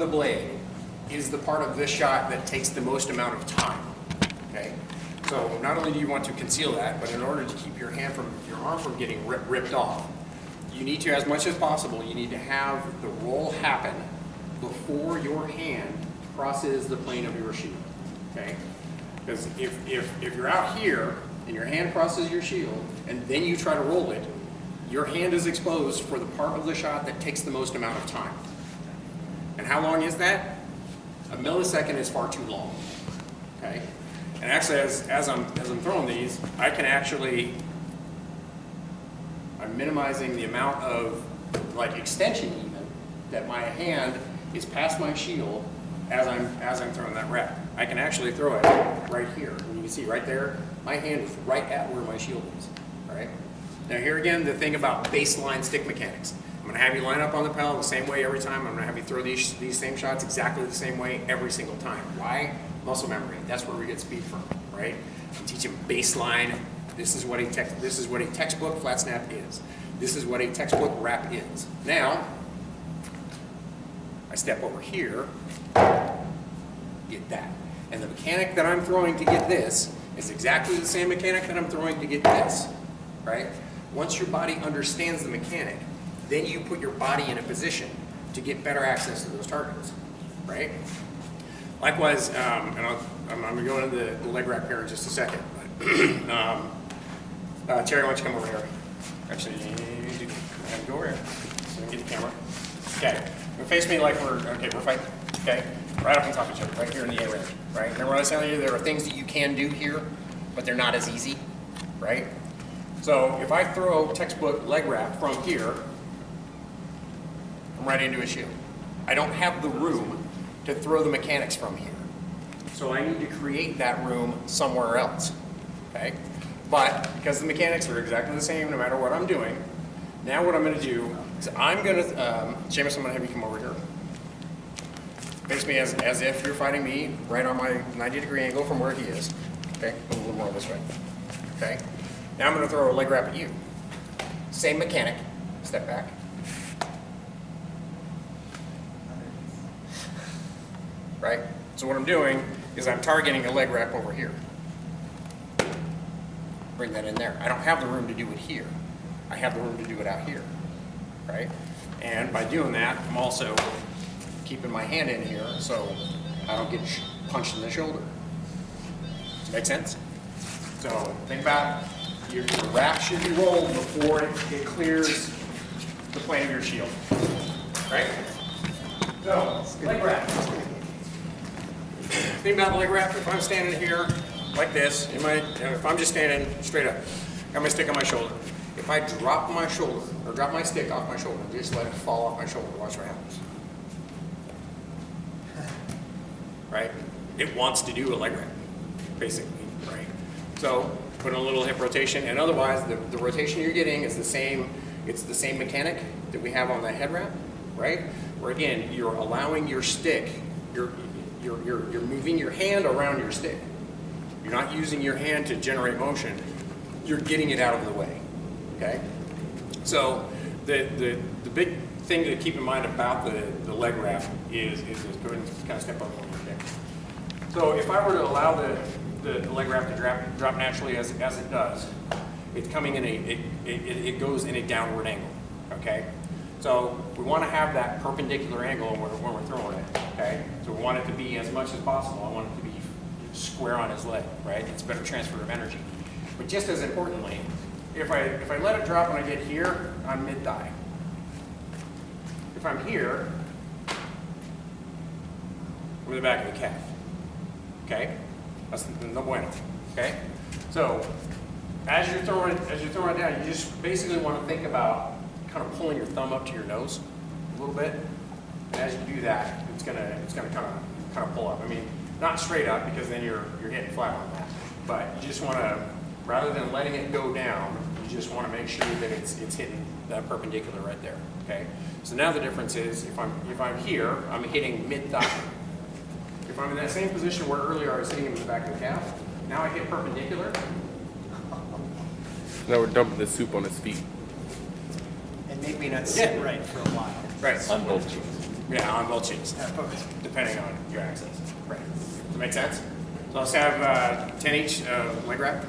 the blade is the part of this shot that takes the most amount of time. Okay? So not only do you want to conceal that, but in order to keep your arm from getting ripped off, you need to, as much as possible, you need to have the roll happen before your hand crosses the plane of your shield. Okay? Because if you're out here and your hand crosses your shield and then you try to roll it, your hand is exposed for the part of the shot that takes the most amount of time. And how long is that? A millisecond is far too long. Okay? And actually, as I'm throwing these, I can actually, I'm minimizing the amount of like extension even that my hand is past my shield as I'm throwing that rep. I can actually throw it right here. And you can see right there, my hand is right at where my shield is. All right. Now here again, the thing about baseline stick mechanics. I'm going to have you line up on the pedal the same way every time. I'm going to have you throw these same shots exactly the same way every single time. Why? Muscle memory. That's where we get speed from, right? I'm teaching baseline. This is what a textbook flat snap is. This is what a textbook wrap is. Now, I step over here, get that. And the mechanic that I'm throwing to get this is exactly the same mechanic that I'm throwing to get this, right? Once your body understands the mechanic, then you put your body in a position to get better access to those targets, right? Likewise, and I'm going to go into the leg wrap here in just a second. But, Terry, why don't you come over here? Actually, go over here. So get the camera. Okay, face me like we're fighting. Okay, right up on top of each other, right here in the A range. Right. Remember what I was telling you? There are things that you can do here, but they're not as easy, right? So if I throw textbook leg wrap from here, I'm right into a shield. I don't have the room to throw the mechanics from here. So I need to create that room somewhere else, okay? But because the mechanics are exactly the same no matter what I'm doing, now what I'm going to do is I'm going to, Seamus, I'm going to have you come over here. Face me as if you're fighting me right on my 90-degree angle from where he is, okay? A little more this way, okay? Now I'm going to throw a leg wrap at you. Same mechanic, step back. Right? So what I'm doing is I'm targeting a leg wrap over here. Bring that in there. I don't have the room to do it here. I have the room to do it out here. Right? And by doing that, I'm also keeping my hand in here so I don't get punched in the shoulder. Does that make sense? So think about your wrap should be rolled before it clears the plane of your shield. Right? So, leg wrap. Think about the leg wrap. If I'm standing here like this, if I'm just standing straight up, got my stick on my shoulder. If I drop my shoulder, or drop my stick off my shoulder, just let it fall off my shoulder, watch what happens. Right? It wants to do a leg wrap, basically, right? So, put in a little hip rotation, and otherwise, the rotation you're getting is the same, it's the same mechanic that we have on the head wrap, right? Where again, you're allowing your stick, you're moving your hand around your stick. You're not using your hand to generate motion. You're getting it out of the way. Okay? So the big thing to keep in mind about the leg wrap is go ahead and kind of step up a little bit. So if I were to allow the leg wrap to drop naturally as it does, it's coming in it goes in a downward angle. Okay? So we want to have that perpendicular angle when we're throwing it, okay? So we want it to be as much as possible. I want it to be square on his leg, right? It's a better transfer of energy. But just as importantly, if I let it drop when I get here, I'm mid-thigh. If I'm here, I'm in the back of the calf, okay? That's no bueno, okay? So as you're throwing it down, you just basically want to think about kind of pulling your thumb up to your nose a little bit. And as you do that, it's gonna kind of pull up. I mean, not straight up because then you're hitting flat on that. But you just want to, rather than letting it go down, you just want to make sure that it's hitting that perpendicular right there. Okay. So now the difference is if I'm here, I'm hitting mid-thigh. If I'm in that same position where earlier I was hitting him in the back of the calf, now I hit perpendicular. Now we're dumping the soup on his feet. And make me not sit right for a while. Right. Yeah, on both shins, depending on your access. Right. Does that make sense? So let's have 10 each leg wrap.